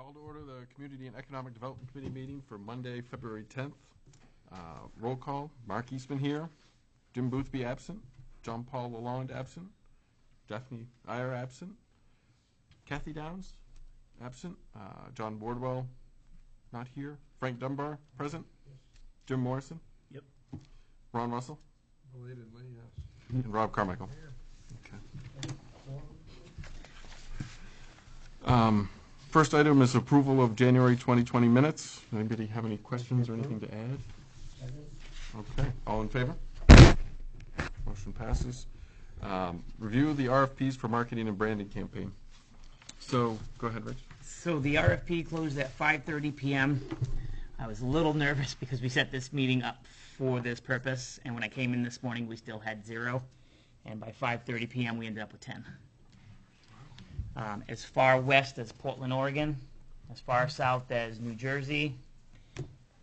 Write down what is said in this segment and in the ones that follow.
Call to order the Community and Economic Development Committee meeting for Monday, February 10th. Roll call, Mark Eastman here, Jim Boothby absent, John Paul Lalonde absent, Daphne Iyer absent, Kathy Downs absent, John Wardwell not here, Frank Dunbar present, Jim Morrison. Yep. Ron Russell. Belatedly, yes. And Rob Carmichael. Okay. First item is approval of January 2020 minutes. Anybody have any questions or anything to add? Okay, all in favor? Motion passes. Review the RFPs for marketing and branding campaign. So, go ahead, Rich. So the RFP closed at 5:30 p.m. I was a little nervous because we set this meeting up for this purpose, and when I came in this morning, we still had 0, and by 5:30 p.m. we ended up with 10. As far west as Portland, Oregon, as far south as New Jersey,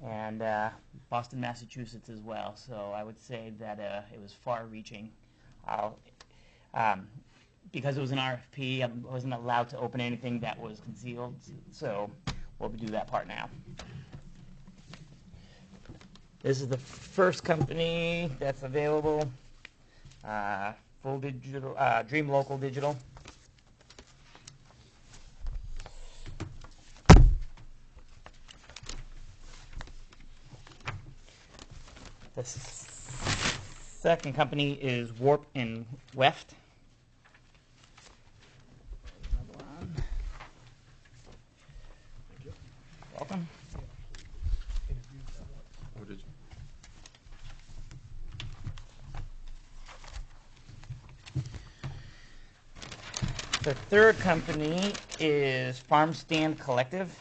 and Boston, Massachusetts as well. So I would say that it was far-reaching. Because it was an RFP, I wasn't allowed to open anything that was concealed, so we'll do that part now. This is the first company that's available, Full Digital, Dream Local Digital. The second company is Warp and Weft. Welcome. Oh, did you? The third company is Farm Stand Collective.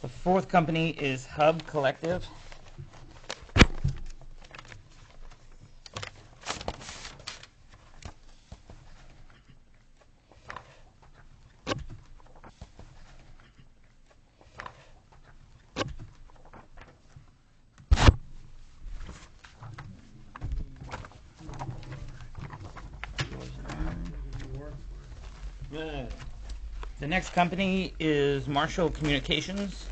The fourth company is Hub Collective. The next company is Marshall Communications.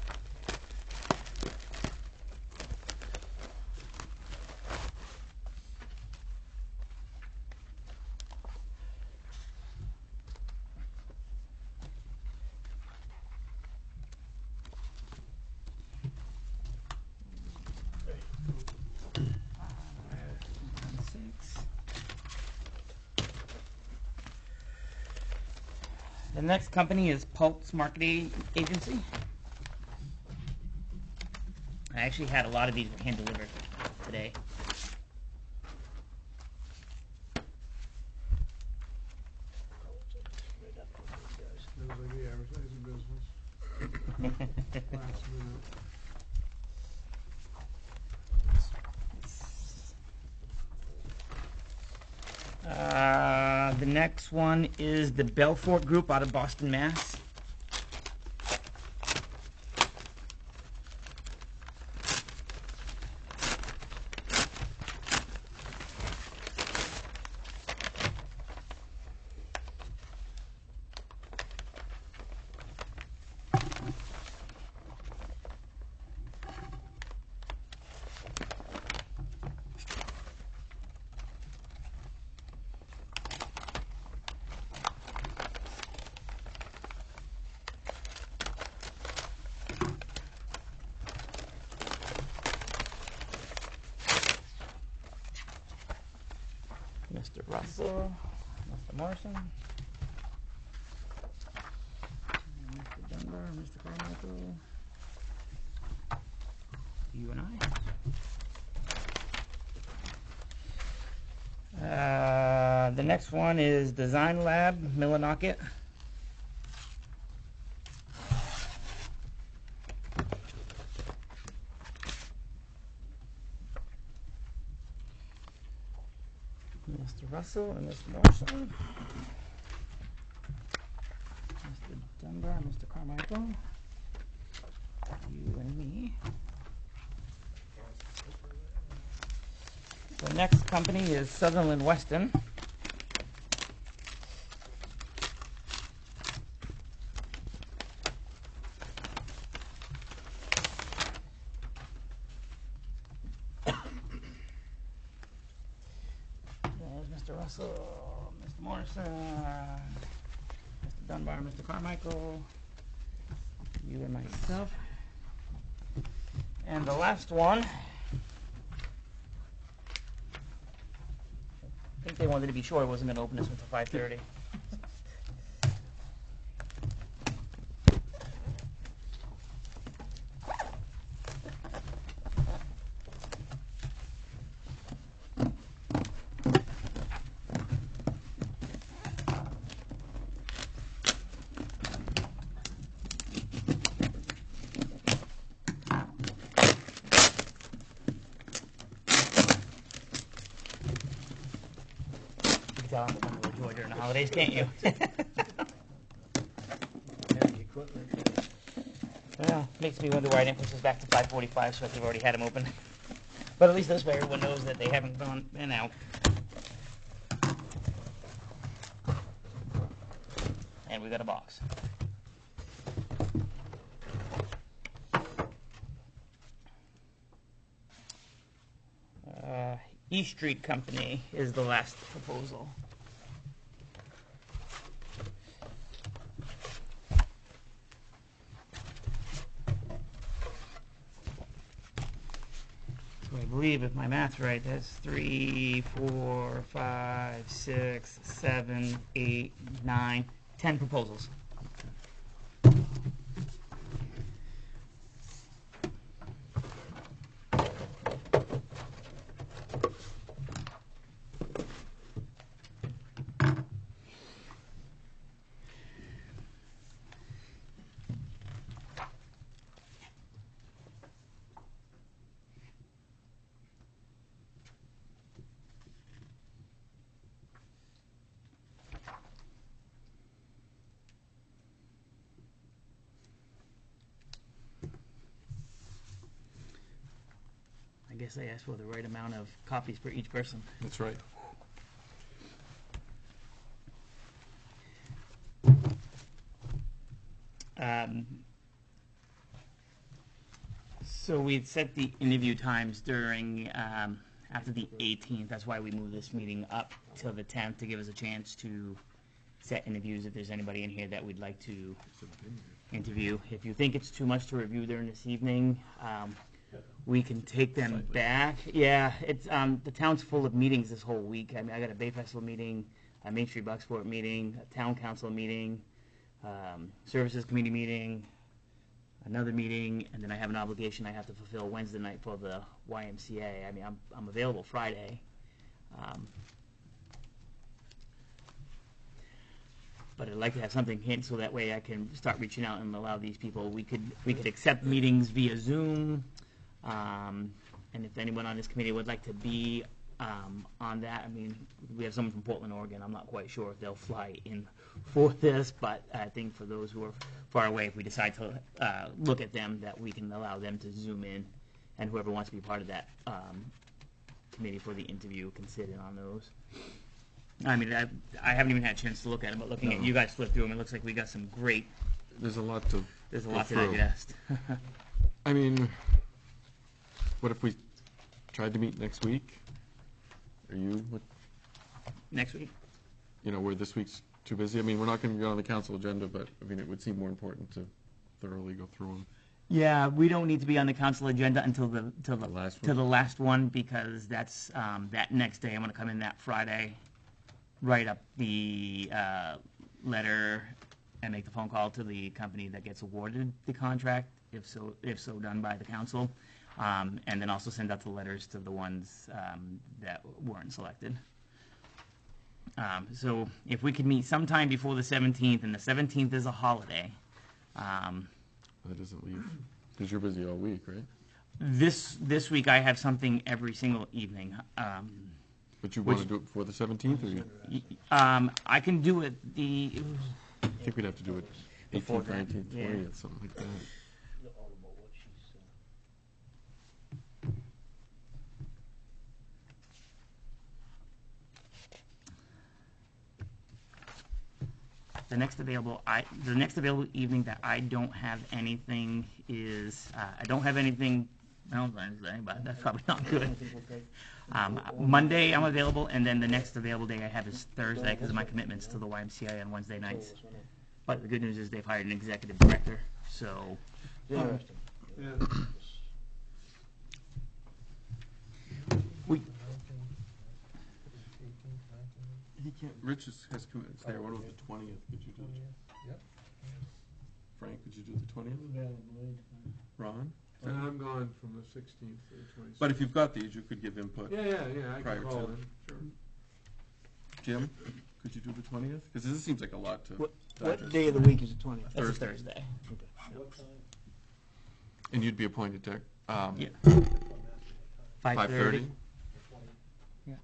The next company is Pulse Marketing Agency. I actually had a lot of these hand delivered today. Sounds like the advertising business. Last minute. The next one is the Belfort Group out of Boston, Mass. Mr. Russell, Mr. Morrison, Mr. Dunbar, Mr. Carmichael, you and I. The next one is Design Lab, Millinocket. Mr. Russell and Mr. Morrison. Mr. Dunbar and Mr. Carmichael. The next company is Sutherland Weston. There's Mr. Russell, Mr. Morrison, Mr. Dunbar, Mr. Carmichael, you and myself. And the last one, I think they wanted to be sure I wasn't going to open this one till 5:30. Tell them to come to Georgia during the holidays, can't you? Well, makes me wonder why I didn't push this back to 5:45, so they've already had them open. But at least this way everyone knows that they haven't gone in and out. And we got a box. East Street Company is the last proposal. So I believe, if my math's right, that's 3, 4, 5, 6, 7, 8, 9, 10 proposals. I guess I asked for the right amount of copies for each person. That's right. So we set the interview times during, after the 18th. That's why we moved this meeting up till the 10th, to give us a chance to set interviews if there's anybody in here that we'd like to interview. If you think it's too much to review during this evening, we can take them back. Yeah, it's the town's full of meetings this whole week. I mean, I got a Bay Festival meeting, a Main Street Bucksport meeting, a town council meeting, services committee meeting, another meeting, and then I have an obligation I have to fulfill Wednesday night for the YMCA. I mean, I'm available Friday. But I'd like to have something hint so that way I can start reaching out and allow these people. We could accept meetings via Zoom, and if anyone on this committee would like to be on that, I mean, we have someone from Portland, Oregon. I'm not quite sure if they'll fly in for this, but I think for those who are far away, if we decide to look at them, that we can allow them to Zoom in, and whoever wants to be part of that committee for the interview can sit in on those. I mean, I haven't even had a chance to look at them, but looking at you guys flip through them, it looks like we got some great. There's a lot to. There's a go lot to through. digest. I mean, what if we tried to meet next week? Are you, Next week. where this week's too busy? I mean, we're not going to get on the council agenda, but, I mean, it would seem more important to thoroughly go through them. Yeah, we don't need to be on the council agenda until the last to one? the last one, because that's that next day. I'm going to come in that Friday, write up the letter, and make the phone call to the company that gets awarded the contract, if so done by the council, and then also send out the letters to the ones that weren't selected. So if we could meet sometime before the 17th, and the 17th is a holiday. That doesn't leave, because you're busy all week, right? This week I have something every single evening. But you want to do it before the 17th, or you? I can do it I think we'd have to do it Before 18th, that, 19th, yeah. 20th, something like that. The next available evening that I don't have anything is, I don't have anything else Wednesday, but that's probably not good. Monday I'm available, and then the next available day I have is Thursday because of my commitments to the YMCA on Wednesday nights. But the good news is they've hired an executive director, so Interesting. Yeah. we, He can't, Rich has commitments there. What about the 20th? Could you do it? Yep. Frank, could you do the 20th? Ron? I'm gone from the 16th to the 26th. But if you've got these, you could give input. Yeah, I prior can call to. in, sure. Jim, could you do the 20th? Because this seems like a lot to What digest. day of the week is the 20th? that's a Thursday. Thursday. And you'd be appointed, Dick? Yeah. 5:30? Yeah. Does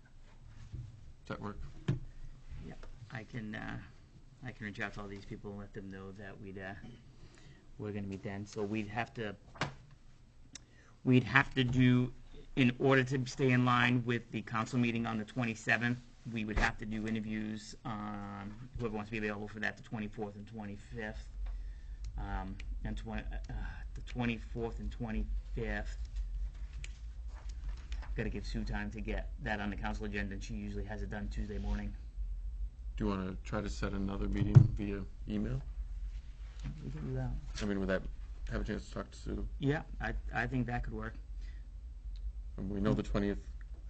that work? I can reach out to all these people and let them know that we're going to meet then. So we'd have to do, in order to stay in line with the council meeting on the 27th, we would have to do interviews on whoever wants to be available for that, the 24th and 25th. And the 24th and 25th. Got to give Sue time to get that on the council agenda, and she usually has it done Tuesday morning. Do you want to try to set another meeting via email? We can do that. I mean, would that have a chance to talk to Sue? Yeah, I think that could work. And we know the 20th.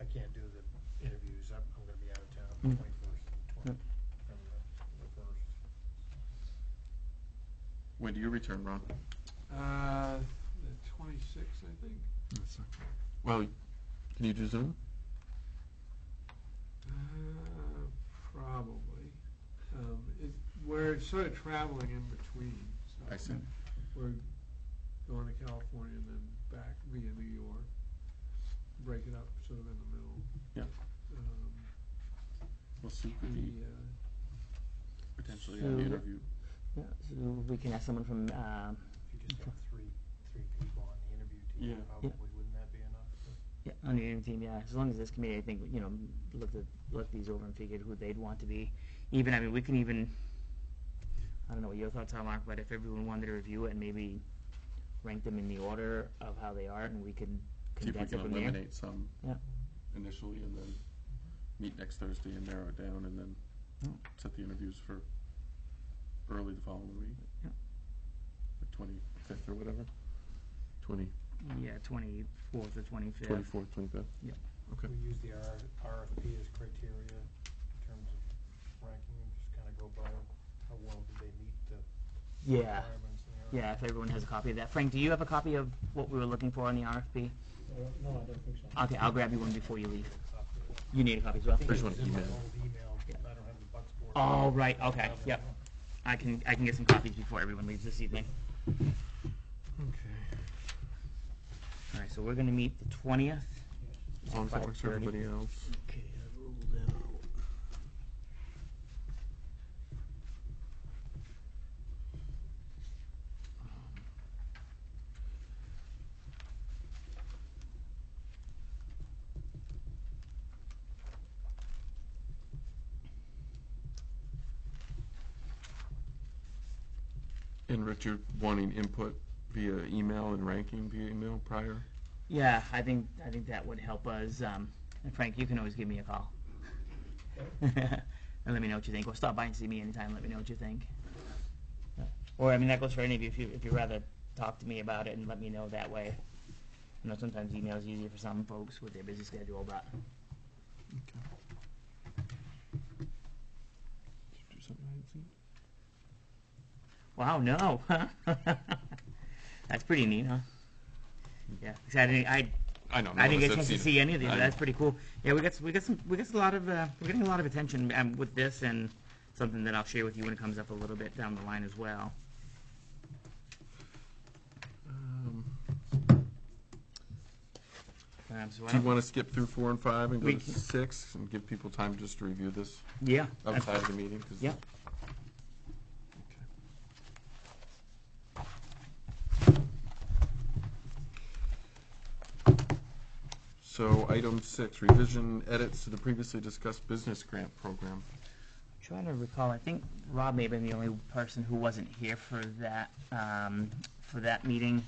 I can't do the interviews, I'm gonna be out of town Mm. the 21st, Yep. from the 1st. When do you return, Ron? The 26th, I think. Well, can you do Zoom? Probably. We're sort of traveling in between. So I see. We're going to California and then back via New York. Break it up sort of in the middle. Yeah. Well, Sue could be potentially on the Sue. interview. Yeah, so we can ask someone from, If you just have three people on the interview team, Yeah. probably wouldn't that be enough? yeah, on the interview team, yeah, as long as this committee, I think, looked these over and figured who they'd want to be. Even, I mean, we can even, I don't know what your thoughts are, Mark, but if everyone wanted to review it and maybe rank them in the order of how they are, and we can See if we condense it can from there. eliminate some Yeah. initially and then meet next Thursday and narrow it down and then Yeah. set the interviews for early the following week. Yeah. Like 25th or whatever. 20, Yeah, 24th or 25th. 24th, 25th. Okay. We use the RFP as criteria in terms of ranking, just kind of go by how well did they meet the Yeah, requirements in the RFP. yeah, if everyone has a copy of that. Frank, do you have a copy of what we were looking for on the RFP? No, I don't think so. Okay, I'll grab you one before you leave. Copy of that. You need a copy as well? I think I just it want was in my email. old email, Yeah. I don't have the Bucks board. Oh, right, okay, yep. I can get some copies before everyone leaves this evening. Okay. All right, so we're gonna meet the 20th. As long as that works for 5:30. everybody else. Okay, I ruled that out. And Richard wanting input via email and ranking via email prior? Yeah, I think that would help us. And Frank, you can always give me a call. And let me know what you think. Or stop by and see me anytime. Let me know what you think. Yeah. Or, I mean, that goes for any of you. If you'd rather talk to me about it and let me know that way. I know sometimes email is easier for some folks with their busy schedule, but Okay. Did you do something I hadn't seen? wow, no. That's pretty neat, huh? Yeah, 'cause I didn't I know. get a chance to see any of these. I That's know. pretty cool. Yeah, we're getting a lot of attention with this, and something that I'll share with you when it comes up a little bit down the line as well. So I Do you don't- want to skip through 4 and 5 and go We to can- 6 and give people time just to review this yeah, outside of the meeting? 'Cause Yeah. So item 6, revision edits to the previously discussed business grant program. Trying to recall, I think Rob may have been the only person who wasn't here for that meeting.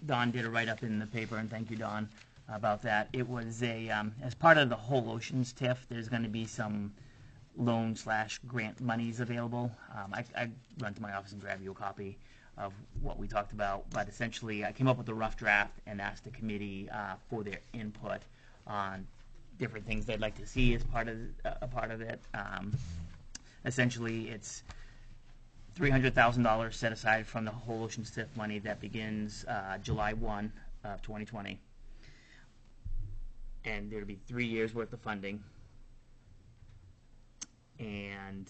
Don did a write-up in the paper, and thank you, Don, about that. It was as part of the whole Oceans TIF, there's going to be some loan/grant monies available. I run to my office and grab you a copy of what we talked about, but essentially I came up with a rough draft and asked the committee for their input on different things they'd like to see as part of it. Essentially, it's $300,000 set aside from the whole Oceans TIF money that begins July 1 of 2020. And there'll be 3 years worth of funding. And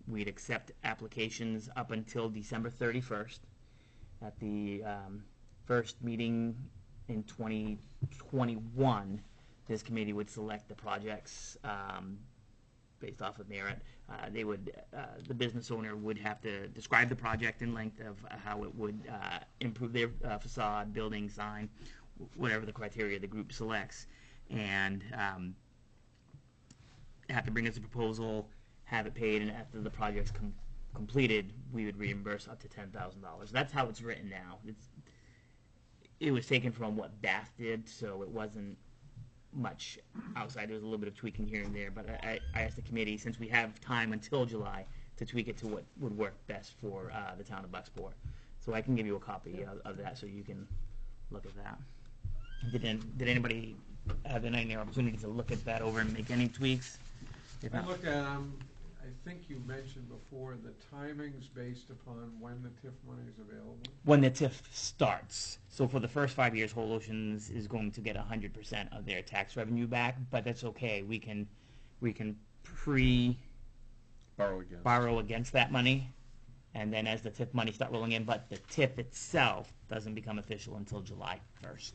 we'd accept applications up until December 31st. At the first meeting in 2021, this committee would select the projects based off of merit. The business owner would have to describe the project in length of how it would improve their facade, building, sign, whatever the criteria the group selects, and have to bring us a proposal, have it paid, and after the project's completed, we would reimburse up to $10,000. That's how it's written now. It was taken from what Bath did, so it wasn't much outside. There was a little bit of tweaking here and there, but I asked the committee, since we have time until July, to tweak it to what would work best for the town of Bucksport. So I can give you a copy of that so you can look at that. Did anybody have any opportunity to look at that over and make any tweaks? If I not, looked at I think you mentioned before the timings based upon when the TIF money is available. when the TIF starts. So for the first 5 years, Whole Oceans is going to get 100% of their tax revenue back, but that's okay. We can borrow against that money, and then as the TIF money start rolling in, but the TIF itself doesn't become official until July 1st.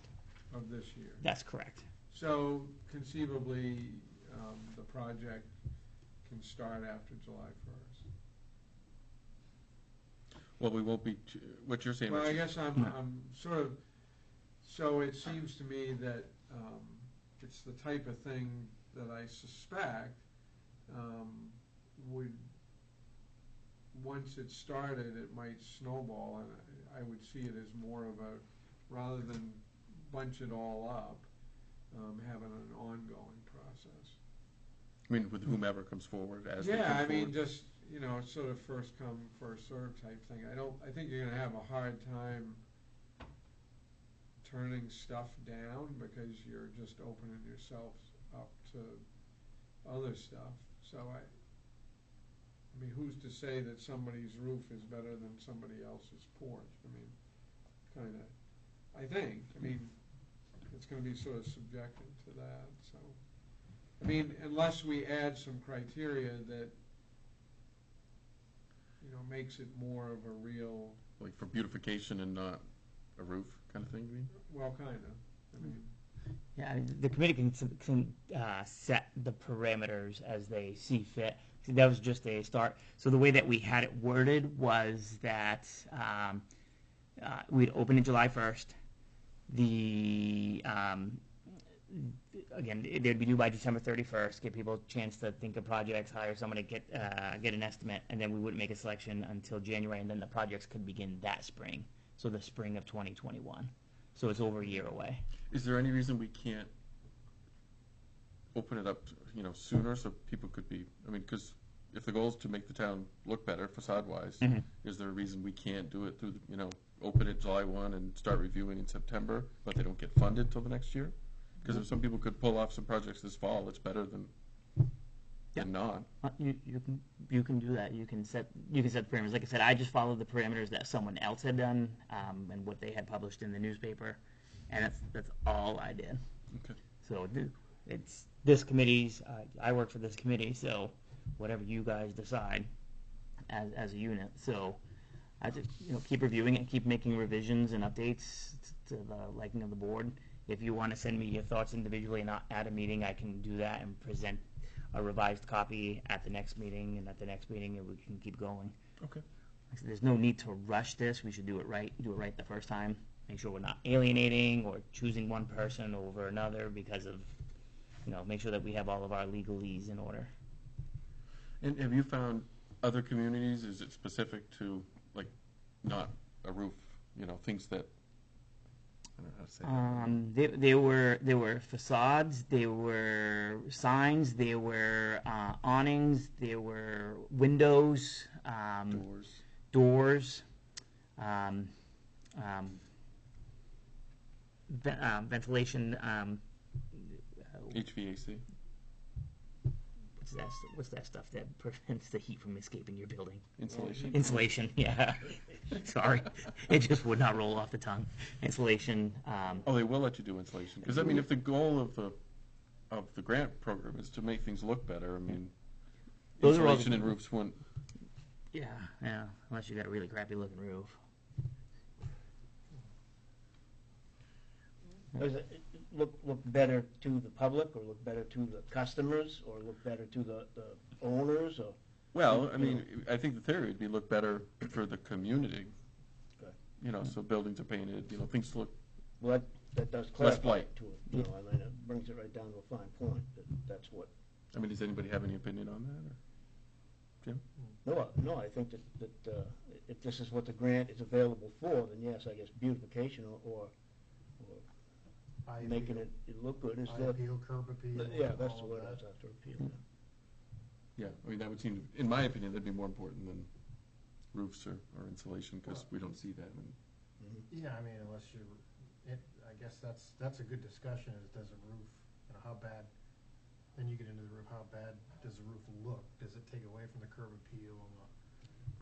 Of this year. That's correct. So conceivably, the project can start after July 1st. Well, we won't be, what you're saying, Well, I Richard, guess I'm sort of, so it seems to me that it's the type of thing that I suspect would, once it started, it might snowball, and I would see it as more of a, rather than bunch it all up, having an ongoing process. I mean, with whomever comes forward as they come Yeah, I mean, forward. just, sort of first come, first served type thing. I think you're gonna have a hard time turning stuff down because you're just opening yourself up to other stuff. So I mean, who's to say that somebody's roof is better than somebody else's porch? I mean, kinda, I mean, it's gonna be sort of subjective to that, so. I mean, unless we add some criteria that, makes it more of a real, Like for beautification and not a roof kind of thing, you mean? well, kinda, I mean, Yeah, the committee can set the parameters as they see fit. See, that was just a start. So the way that we had it worded was that we'd open it July 1st. Again, they'd be due by December 31st. Give people a chance to think of projects, hire someone to get an estimate, and then we wouldn't make a selection until January, and then the projects could begin that spring. So the spring of 2021. So it's over a year away. Is there any reason we can't open it up, sooner so people could be, I mean, because if the goal is to make the town look better facade-wise, Mhm. is there a reason we can't do it through, open it July 1 and start reviewing in September, but they don't get funded till the next year? Because if some people could pull off some projects this fall, it's better than not. You can do that. You can set the parameters. Like I said, I just followed the parameters that someone else had done and what they had published in the newspaper, and that's all I did. Okay. So it's this committee's. I work for this committee, so whatever you guys decide as a unit. So I just keep reviewing it, keep making revisions and updates to the liking of the board. If you want to send me your thoughts individually and not at a meeting, I can do that and present a revised copy at the next meeting, and at the next meeting we can keep going. Okay. So there's no need to rush this. We should do it right the first time. Make sure we're not alienating or choosing one person over another because of make sure that we have all of our legalese in order. And have you found other communities, is it specific to, like, not a roof, things that, I don't know how to say that. There were facades, there were signs, there were awnings, there were windows, doors, ventilation. HVAC? What's that stuff that prevents the heat from escaping your building? Insulation? Insulation, yeah. Sorry, it just would not roll off the tongue. Insulation. Oh, they will let you do insulation, because, if the goal of the grant program is to make things look better, Those are all insulation and roofs wouldn't. Yeah, unless you got a really crappy looking roof. Does it look better to the public, or look better to the customers, or look better to the owners, or? Well, I think the theory would be look better for the community. Okay. So buildings are painted, things look. Well, that does Less clarify blight. it to it, it brings it right down to a fine point, that's what. Does anybody have any opinion on that? Or? Jim? No, I think that if this is what the grant is available for, then yes, I guess beautification or Eye making appeal. it look good is Eye that. appeal, curb appeal. Yeah, that's the all of word I that. was after, appeal. Yeah, that would seem, in my opinion, that'd be more important than roofs or insulation, because we don't see that. Yeah, unless I guess that's a good discussion, is does a roof, how bad, then you get into the roof, how bad does the roof look? Does it take away from the curb appeal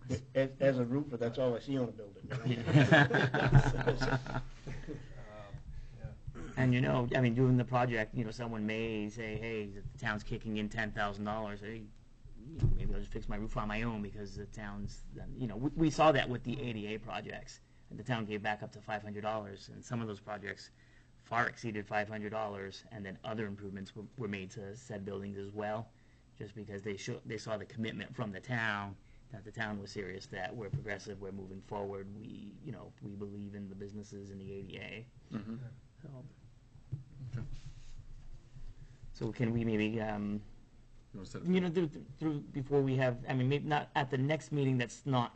and As a roofer, that's all I see on a building. And doing the project, someone may say, hey, the town's kicking in $10,000. Hey, maybe I'll just fix my roof on my own because the town's, we saw that with the ADA projects. And the town gave back up to $500, and some of those projects far exceeded $500, and then other improvements were made to said buildings as well, just because they saw the commitment from the town, that the town was serious, that we're progressive, we're moving forward, we believe in the businesses in the ADA. Mm-hmm. So, Okay. so can we maybe, You want to set it through before we have, maybe not at the next meeting that's not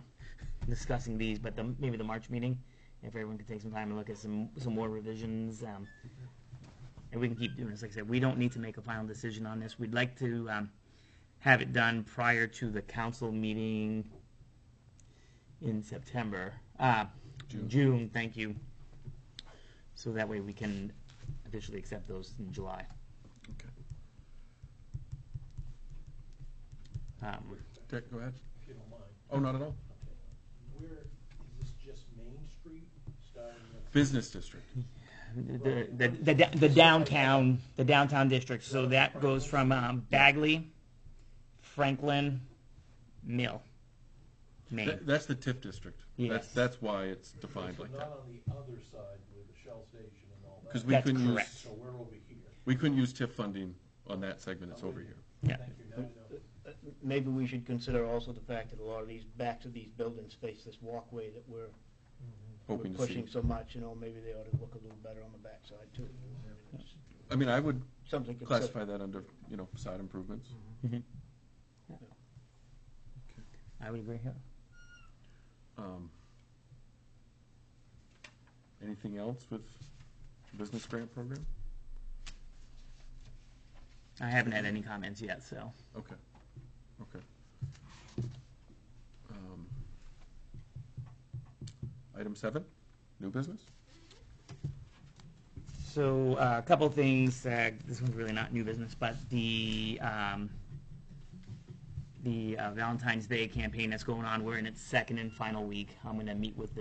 discussing these, but maybe the March meeting, if everyone could take some time and look at some more revisions, and we can keep doing this. Like I said, we don't need to make a final decision on this. We'd like to have it done prior to the council meeting in September. June, thank you. So that way we can officially accept those in July. Okay. Okay, go ahead. If you don't mind. Oh, not at all. Where, is this just Main Street, starting at? Business district. The downtown district. So that goes from Bagley, Franklin, Mill, Maine. That's the TIF district. Yes. That's why it's defined like So that. not on the other side with the Shell station and all that? Because we That's couldn't correct. So we're over here. we couldn't use TIF funding on that segment. It's over here. Yeah. Thank you, now I know. Maybe we should consider also the fact that a lot of these backs of these buildings face this walkway that we're Hoping to see. pushing so much, maybe they ought to look a little better on the backside too. It's I would something to consider. classify that under, side improvements. Mhm. Yeah. I would agree. Yeah. Anything else with the business grant program? I haven't had any comments yet, so. Okay. Item 7, new business? So a couple of things. This one's really not new business, but the Valentine's Day campaign that's going on. We're in its second and final week. I'm going to meet with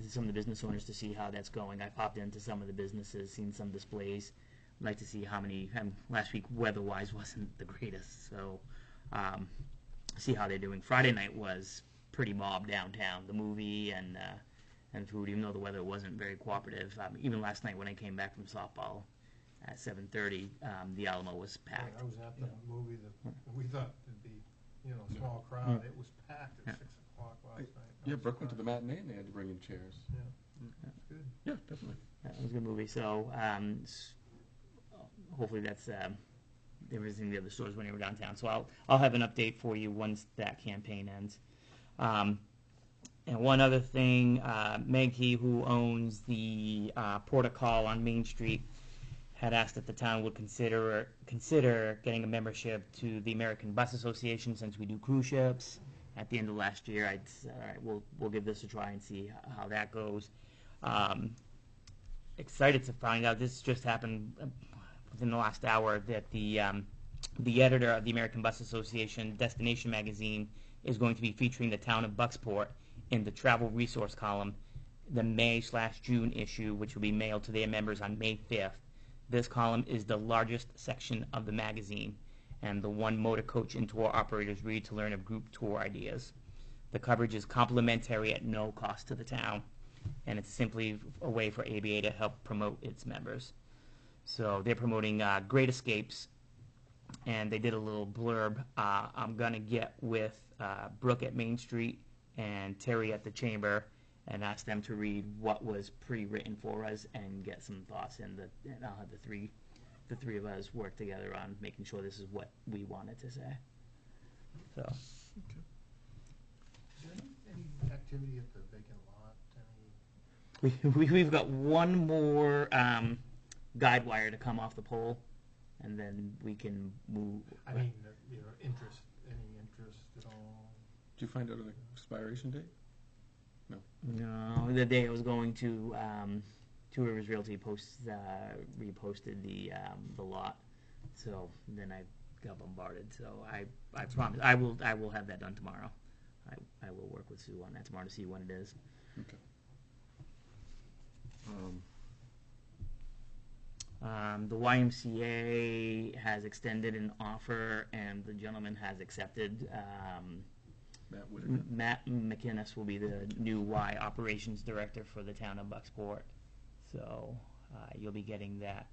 some of the business owners to see how that's going. I popped into some of the businesses, seen some displays. I'd like to see how many. Last week, weather-wise, wasn't the greatest, so see how they're doing. Friday night was pretty mobbed downtown. The movie and food, even though the weather wasn't very cooperative. Even last night when I came back from softball at 7:30, the Alamo was packed. I was at the movie that we thought it'd be, a small crowd. It was packed at 6 o'clock last night. I Yeah, was Brooke went to the surprised. matinee and they had to bring in chairs. It's good. Yeah, definitely. It was a good movie. So hopefully that's There was in the other stores when they were downtown. So I'll have an update for you once that campaign ends. And one other thing, Maggie, who owns the Port-a-Call on Main Street, had asked if the town would consider getting a membership to the American Bus Association since we do cruise ships. At the end of last year, I'd said, all right, we'll give this a try and see how that goes. Excited to find out, this just happened within the last hour, that the editor of the American Bus Association Destination Magazine is going to be featuring the town of Bucksport in the travel resource column, the May/June issue, which will be mailed to their members on May 5th. This column is the largest section of the magazine, and the one motor coach and tour operators read to learn of group tour ideas. The coverage is complimentary at no cost to the town, and it's simply a way for ABA to help promote its members. So they're promoting Great Escapes, and they did a little blurb. I'm going to get with Brooke at Main Street and Terry at the Chamber and ask them to read what was pre-written for us and get some thoughts, and I'll have the three of us work together on making sure this is what we wanted to say. So. Is there any activity at the vacant lot? We've got one more guide wire to come off the pole, and then we can move. I mean, interest, any interest at all? Did you find out an expiration date? No, the day I was going to Two Rivers Realty reposted the lot, so then I got bombarded. So I promise I will have that done tomorrow. I will work with Sue on that tomorrow to see when it is. Okay. The YMCA has extended an offer, and the gentleman has accepted. Matt Whitaker. Matt McInnes will be the new Y operations director for the town of Bucksport. So you'll be getting that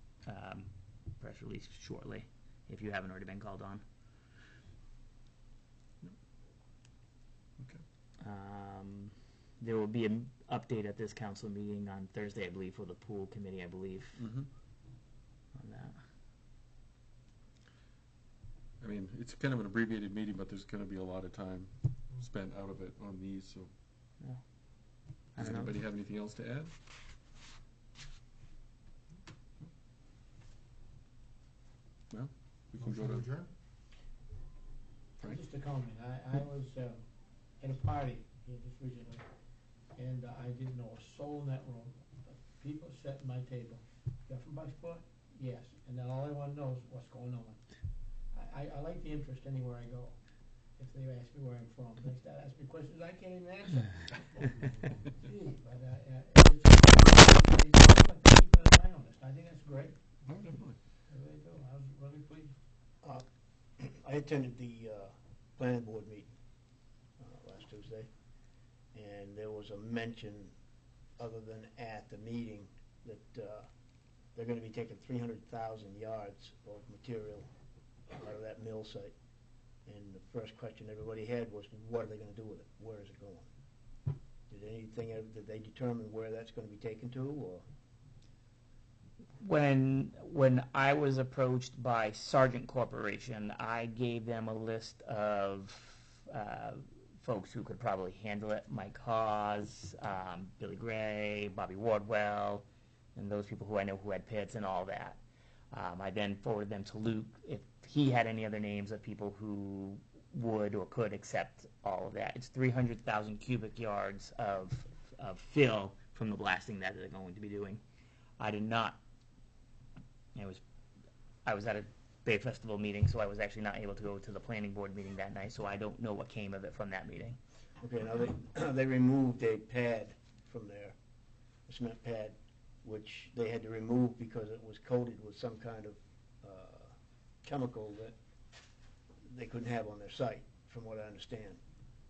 press release shortly, if you haven't already been called on. Okay. There will be an update at this council meeting on Thursday, I believe, for the pool committee, I believe, Mm-hmm. on that. I mean, it's kind of an abbreviated meeting, but there's going to be a lot of time spent out of it on these, so. Yeah. I Does don't know. anybody have anything else to add? No? We can go Motion to, adjourn? Frank? Just a comment, I was at a party here just recently, and I didn't know a soul in that room. People sat at my table. You're from Bucksport? Yes, and then all I want to know is what's going on. I like the interest anywhere I go. If they ask me where I'm from, they start asking me questions I can't even answer. Gee, but it's like they keep an eye on us. I think that's great. Oh, definitely. I really do. I was really pleased. I attended the planning board meeting last Tuesday, and there was a mention, other than at the meeting, that they're going to be taking 300,000 yards of material out of that mill site. And the first question everybody had was, what are they going to do with it? Where is it going? Did they determine where that's going to be taken to, or? When I was approached by Sargent Corporation, I gave them a list of folks who could probably handle it. Mike Hawes, Billy Gray, Bobby Wardwell, and those people who I know who had pits and all that. I then forwarded them to Luke if he had any other names of people who would or could accept all of that. It's 300,000 cubic yards of fill from the blasting that they're going to be doing. I did not. I was at a Bay Festival meeting, so I was actually not able to go to the planning board meeting that night, so I don't know what came of it from that meeting. Okay, now they removed a pad from there, a cement pad, which they had to remove because it was coated with some kind of chemical that they couldn't have on their site, from what I understand.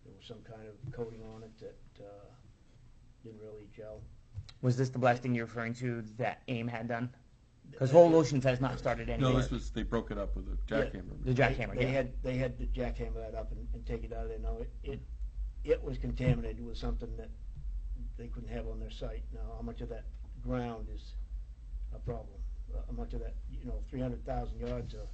There was some kind of coating on it that didn't really gel. Was this the blasting you're referring to that AIM had done? Because Whole Oceans has not started anywhere. No, they broke it up with a jackhammer. The jackhammer, They yeah. had to jackhammer that up and take it out of there. Now, it was contaminated with something that they couldn't have on their site. Now, how much of that ground is a problem? How much of that, 300,000 yards of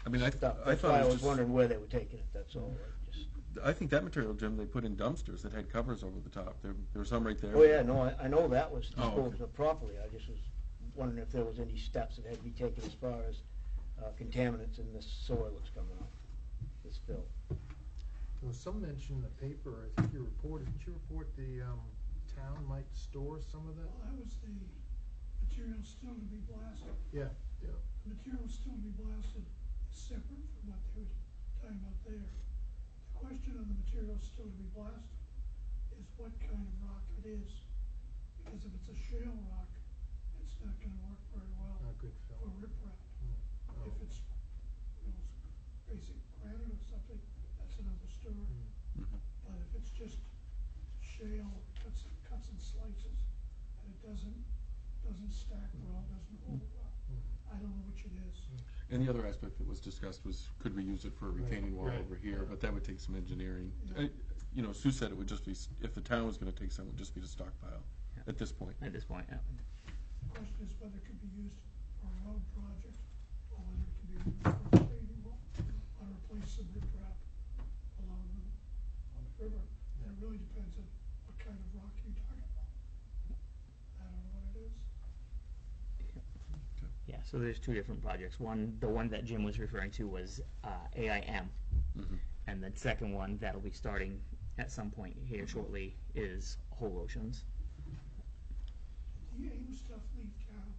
I mean, I stuff. thought That's it why I was was just, wondering where they were taking it, that's all. I just- I think that material, Jim, they put in dumpsters that had covers over the top. There were some right there. Oh, yeah, no, I know that was Oh, okay. disposed of properly, I just was wondering if there was any steps that had to be taken as far as contaminants in the soil that's coming out, this fill. There was some mention in the paper, I think you reported, didn't you report the town might store some of that? Well, that was the material still to be blasted. Yeah, yeah. The material still to be blasted is separate from what they were talking about there. The question on the material still to be blasted is what kind of rock it is. Because if it's a shale rock, it's not gonna work very well Not good for fill. riprap. Oh. If it's, basic granite or something, that's another story. Mm. Mhm. But if it's just shale, cuts and slices, and it doesn't stack well, doesn't hold well, Mm. I don't know which it is. And the other aspect that was discussed was, could we use it for a retaining wall Right. over here? But that would take some engineering. Yeah. You know, Sue said it would just be, if the town was gonna take some, it would just be to stockpile Yeah. at this point. At this point, yeah. The question is whether it could be used for a road project, or whether it can be used for a retaining wall, or replace some riprap along on the river. And it really depends on what kind of rock you're talking about. I don't know what it is. Yeah, so there's two different projects. One, the one that Jim was referring to was AIM. Mhm. And the second one that'll be starting at some point here shortly is Whole Oceans. The AIM stuff leave town.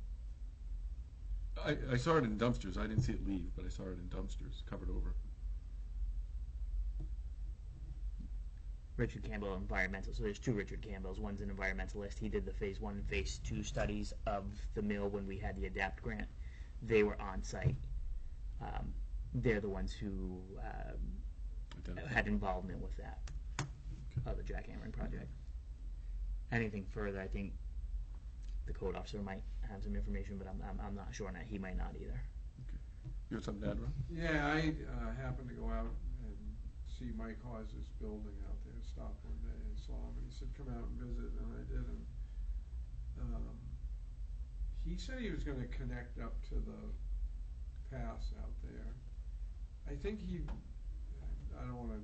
I saw it in dumpsters. I didn't see it leave, but I saw it in dumpsters, covered over. Richard Campbell Environmental, so there's two Richard Campbells. One's an environmentalist. He did the phase 1 and phase 2 studies of the mill when we had the ADAPT grant. They were on site. They're the ones who had involvement with that, of the jackhammering project. Anything further, I think the code officer might have some information, but I'm not sure on that. He might not either. You have something to add, Ron? Yeah, I happened to go out and see Mike Hawes' building out there, stopped one day and saw him, and he said, come out and visit, and I did, and, he said he was gonna connect up to the pass out there. I think I don't wanna,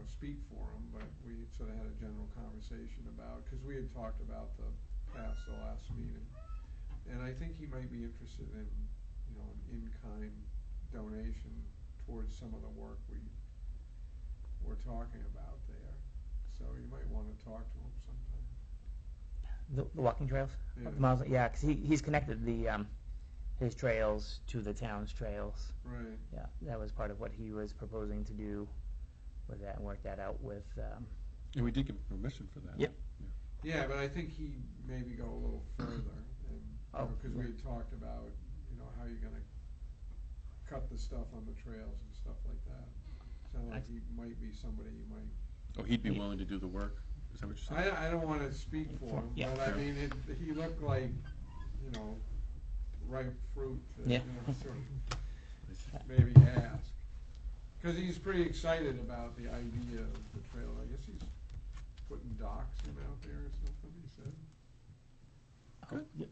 speak for him, but we sort of had a general conversation about, cause we had talked about the pass the last meeting, and I think he might be interested in, an in-kind donation towards some of the work we're talking about there. So you might wanna talk to him sometime. The walking trails? Yeah. Miles, yeah, because he's connected his trails to the town's trails. Right. Yeah, that was part of what he was proposing to do with that and work that out with. And we did give permission for that. Yep. Yeah, but I think he maybe go a little further, and, Oh, cause we yeah. had talked about, how you're gonna cut the stuff on the trails and stuff like that. Sounded like he might be somebody you might, Oh, he'd be willing to do the work? Is that what you're saying? I don't wanna speak for him, Yeah. but I mean, he looked like, ripe fruit to, Yeah. sort of maybe ask. Cause he's pretty excited about the idea of the trail. I guess he's putting docks in out there or something, he said. Good. Yep,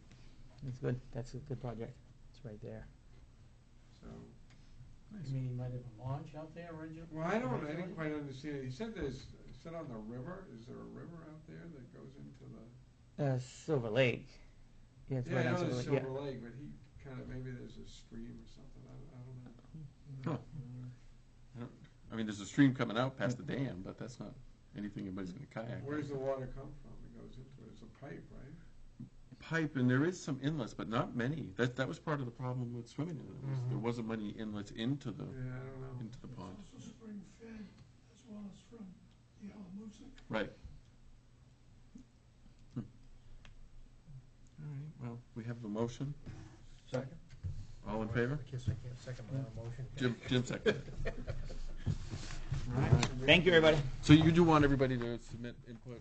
that's good. That's a good project. It's right there. So, You mean he might have a launch out there originally? well, I didn't quite understand it. He said on the river, is there a river out there that goes into the? Silver Lake. Yeah, it's Yeah, right I on know Silver there's Lake. Silver Lake, but he kinda, maybe there's a stream or something, I don't know. Huh. I mean, there's a stream coming out past the dam, but that's not anything anybody's gonna kayak. Where's the water come from? It goes into it, it's a pipe, right? Pipe, and there is some inlets, but not many. That was part of the problem with swimming in it. There wasn't many inlets into the Yeah, I don't know. into the pond. It's also spring fed as well as from the Alamoosic. Right. All right. Well, we have the motion. Second? All in favor? I guess I can't second my own motion. Jim seconded. Thank you, everybody. So you do want everybody to submit input